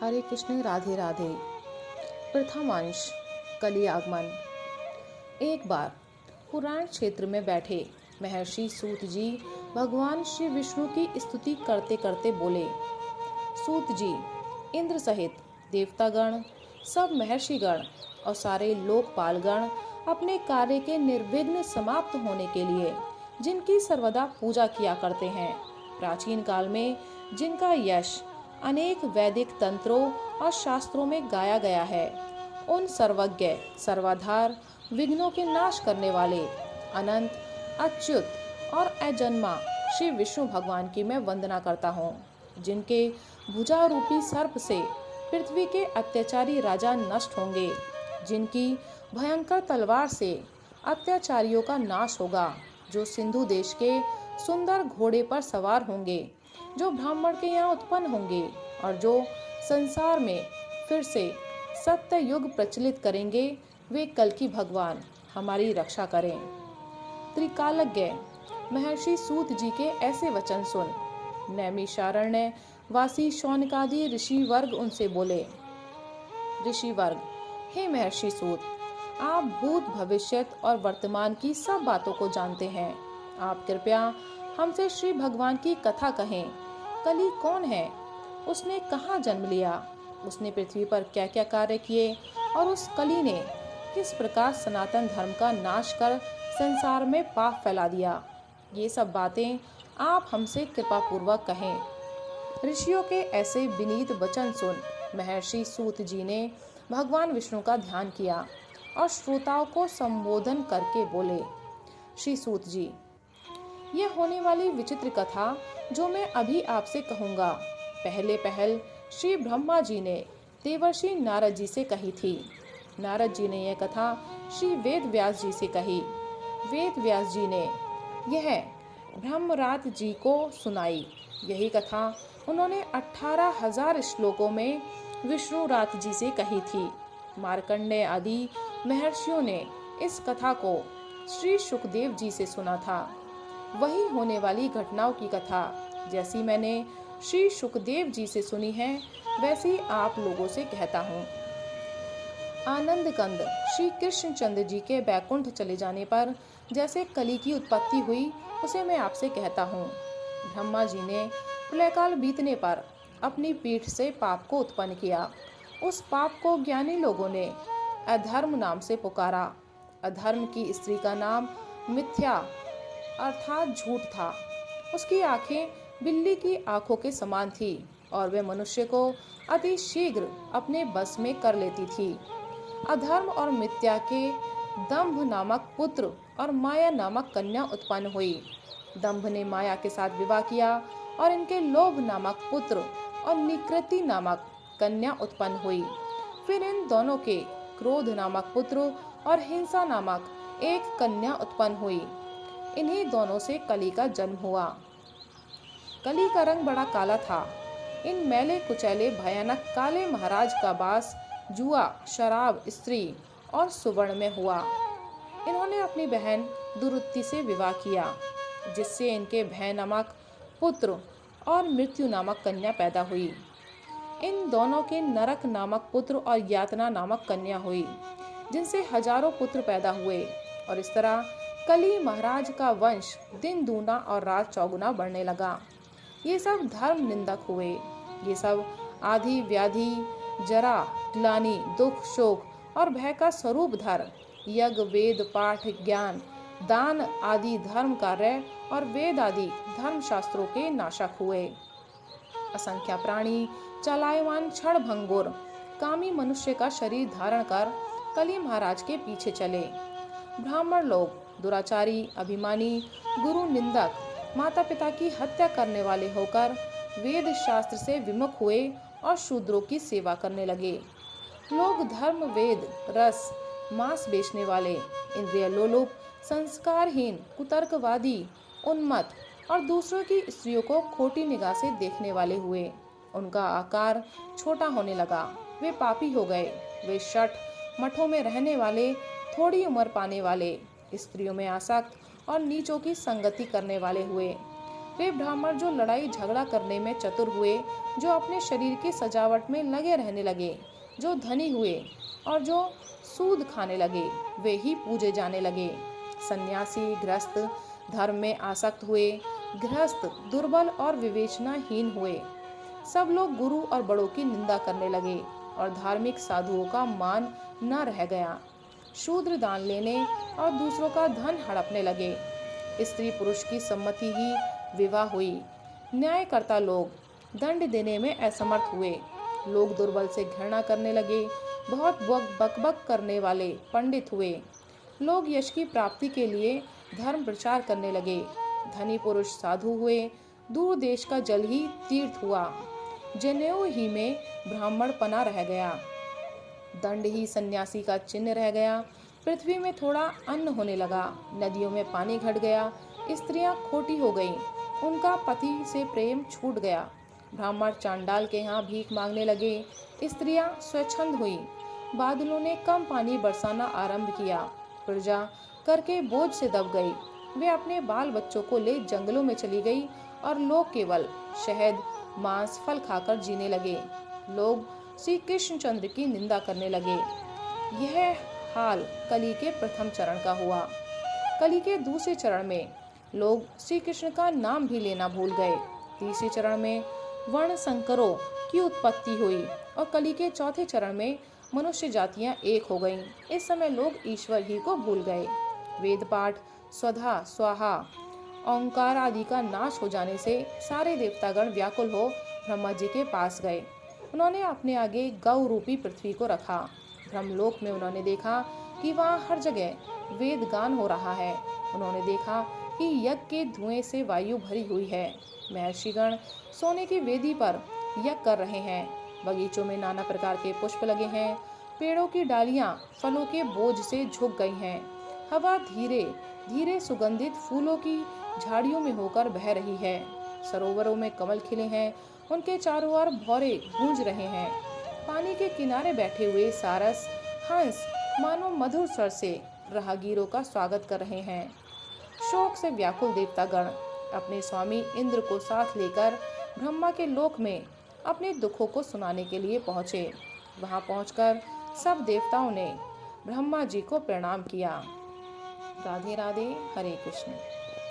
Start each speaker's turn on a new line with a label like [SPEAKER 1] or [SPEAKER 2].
[SPEAKER 1] हरे कृष्ण राधे राधे। प्रथम अंश कली आगमन। एक बार पुराण क्षेत्र में बैठे महर्षि सूत जी भगवान श्री विष्णु की स्तुति करते करते बोले। सूत जी, इंद्र सहित देवतागण, सब महर्षिगण और सारे लोकपालगण अपने कार्य के निर्विघ्न समाप्त होने के लिए जिनकी सर्वदा पूजा किया करते हैं, प्राचीन काल में जिनका यश अनेक वैदिक तंत्रों और शास्त्रों में गाया गया है, उन सर्वज्ञ सर्वाधार विघ्नों के नाश करने वाले अनंत अच्युत और अजन्मा श्री विष्णु भगवान की मैं वंदना करता हूँ, जिनके भुजा रूपी सर्प से पृथ्वी के अत्याचारी राजा नष्ट होंगे, जिनकी भयंकर तलवार से अत्याचारियों का नाश होगा, जो सिंधु देश के सुंदर घोड़े पर सवार होंगे, जो ब्राह्मण के यहाँ उत्पन्न होंगे और जो संसार में फिर से सत्य युग प्रचलित करेंगे, वे कल की भगवान हमारी रक्षा करें। त्रिकालज्ञ महर्षि सूत जी के ऐसे वचन सुन नैमिषारण्य वासी शौनकादि ऋषि वर्ग उनसे बोले। ऋषि वर्ग, हे महर्षि सूत, आप भूत भविष्यत और वर्तमान की सब बातों को जानते हैं। आप कृपया हमसे श्री भगवान की कथा कहें। कली कौन है? उसने कहाँ जन्म लिया? उसने पृथ्वी पर क्या क्या कार्य किए और उस कली ने किस प्रकार सनातन धर्म का नाश कर संसार में पाप फैला दिया? ये सब बातें आप हमसे कृपा पूर्वक कहें। ऋषियों के ऐसे विनीत वचन सुन महर्षि सूत जी ने भगवान विष्णु का ध्यान किया और श्रोताओं को संबोधन करके बोले। श्री सूत जी, यह होने वाली विचित्र कथा जो मैं अभी आपसे कहूँगा, पहले पहल श्री ब्रह्मा जी ने देवर्षि नारद जी से कही थी। नारद जी ने यह कथा श्री वेद व्यास जी से कही। वेद व्यास जी ने यह ब्रह्मरात जी को सुनाई। यही कथा उन्होंने 18,000 श्लोकों में विष्णुरात जी से कही थी। मार्कंडेय आदि महर्षियों ने इस कथा को श्री सुखदेव जी से सुना था। वही होने वाली घटनाओं की कथा जैसी मैंने श्री सुखदेव जी से सुनी है, वैसी आप लोगों से कहता हूँ। आनंद कंद श्री कृष्णचंद्र जी के बैकुंठ चले जाने पर जैसे कली की उत्पत्ति हुई, उसे मैं आपसे कहता हूँ। ब्रह्मा जी ने प्रलयकाल बीतने पर अपनी पीठ से पाप को उत्पन्न किया। उस पाप को ज्ञानी लोगों ने अधर्म नाम से पुकारा। अधर्म की स्त्री का नाम मिथ्या अर्थात झूठ था। उसकी आंखें बिल्ली की आंखों के समान थी और वह मनुष्य को अति शीघ्र अपने बस में कर लेती थी। अधर्म और मिथ्या के दंभ नामक पुत्र और माया नामक कन्या उत्पन्न हुई। दंभ ने माया के साथ विवाह किया और इनके लोभ नामक पुत्र और निकृति नामक कन्या उत्पन्न हुई। फिर इन दोनों के क्रोध नामक पुत्र और हिंसा नामक एक कन्या उत्पन्न हुई। इन्हीं दोनों से कली का जन्म हुआ। कली का रंग बड़ा काला था। इन मैले कुचैले भयानक काले महाराज का वास जुआ, शराब, स्त्री और सुवर्ण में हुआ। इन्होंने अपनी बहन दुरुत्ति से विवाह किया, जिससे इनके भय नामक पुत्र और मृत्यु नामक कन्या पैदा हुई। इन दोनों के नरक नामक पुत्र और यातना नामक कन्या हुई, जिनसे हजारों पुत्र पैदा हुए। और इस तरह कली महाराज का वंश दिन दूना और रात चौगुना बढ़ने लगा। ये सब धर्म निंदक हुए। ये सब आदि व्याधि, जरा, ग्लानि, दुख, शोक और भय का स्वरूप धर यज्ञ, वेद, पाठ, ज्ञान, दान आदि धर्म कार्य और वेद आदि धर्म शास्त्रों के नाशक हुए। असंख्य प्राणी चलायमान क्षण भंगुर कामी मनुष्य का शरीर धारण कर कली महाराज के पीछे चले। ब्राह्मण लोग दुराचारी, अभिमानी, गुरु निंदक, माता पिता की हत्या करने वाले होकर वेद शास्त्र से विमुख हुए और शूद्रों की सेवा करने लगे। लोग धर्म, वेद, रस, मांस बेचने वाले, इंद्रिय लोलुप, संस्कारहीन, कुतर्कवादी, उन्मत्त और दूसरों की स्त्रियों को खोटी निगाह से देखने वाले हुए। उनका आकार छोटा होने लगा। वे पापी हो गए। वे शठ मठों में रहने वाले, थोड़ी उम्र पाने वाले, स्त्रियों में आसक्त और नीचों की संगति करने वाले हुए। वे ब्राह्मण जो लड़ाई झगड़ा करने में चतुर हुए, जो अपने शरीर की सजावट में लगे रहने लगे, जो धनी हुए और जो सूद खाने लगे, वे ही पूजे जाने लगे। सन्यासी गृहस्थ धर्म में आसक्त हुए, गृहस्थ दुर्बल और विवेचनाहीन हुए। सब लोग गुरु और बड़ों की निंदा करने लगे और धार्मिक साधुओं का मान न रह गया। शूद्र दान लेने और दूसरों का धन हड़पने लगे। स्त्री पुरुष की सम्मति ही विवाह हुई। न्यायकर्ता लोग दंड देने में असमर्थ हुए। लोग दुर्बल से घृणा करने लगे। बहुत बकबक करने वाले पंडित हुए। लोग यश की प्राप्ति के लिए धर्म प्रचार करने लगे। धनी पुरुष साधु हुए। दूर देश का जल ही तीर्थ हुआ। जनेऊ ही में ब्राह्मण पना रह गया। दंड ही सन्यासी का चिन्ह रह गया। पृथ्वी में थोड़ा अन्न होने लगा। नदियों में पानी घट गया। स्त्रियां खोटी हो गईं। उनका पति से प्रेम छूट गया। ब्राह्मण चांडाल के यहाँ भीख मांगने लगे। स्त्रियां स्वच्छंद हुईं। बादलों ने कम पानी बरसाना आरंभ किया। प्रजा करके बोझ से दब गई। वे अपने बाल बच्चों को ले जंगलों में चली गई और लोग केवल शहद मांस फल खाकर जीने लगे। लोग श्री कृष्णचंद्र की निंदा करने लगे। यह हाल कली के प्रथम चरण का हुआ। कली के दूसरे चरण में लोग श्री कृष्ण का नाम भी लेना भूल गए। तीसरे चरण में वर्ण संकरों की उत्पत्ति हुई और कली के चौथे चरण में मनुष्य जातियां एक हो गईं। इस समय लोग ईश्वर ही को भूल गए। वेद पाठ, स्वधा, स्वाहा, ओंकार आदि का नाश हो जाने से सारे देवतागण व्याकुल हो ब्रह्मा जी के पास गए। उन्होंने अपने आगे गौ रूपी पृथ्वी को रखा। ब्रह्मलोक में उन्होंने देखा कि वहाँ हर जगह वेद गान हो रहा है। उन्होंने देखा कि यज्ञ के धुएं से वायु भरी हुई है। महर्षिगण सोने की वेदी पर यज्ञ कर रहे हैं। बगीचों में नाना प्रकार के पुष्प लगे हैं। पेड़ों की डालियां फलों के बोझ से झुक गई हैं। हवा धीरे धीरे सुगंधित फूलों की झाड़ियों में होकर बह रही है। सरोवरों में कमल खिले हैं। उनके चारों ओर भौरे गूंज रहे हैं। पानी के किनारे बैठे हुए सारस हंस मानो मधुर स्वर से राहगीरों का स्वागत कर रहे हैं। शोक से व्याकुल देवतागण अपने स्वामी इंद्र को साथ लेकर ब्रह्मा के लोक में अपने दुखों को सुनाने के लिए पहुँचे। वहां पहुंचकर सब देवताओं ने ब्रह्मा जी को प्रणाम किया। राधे राधे, हरे कृष्ण।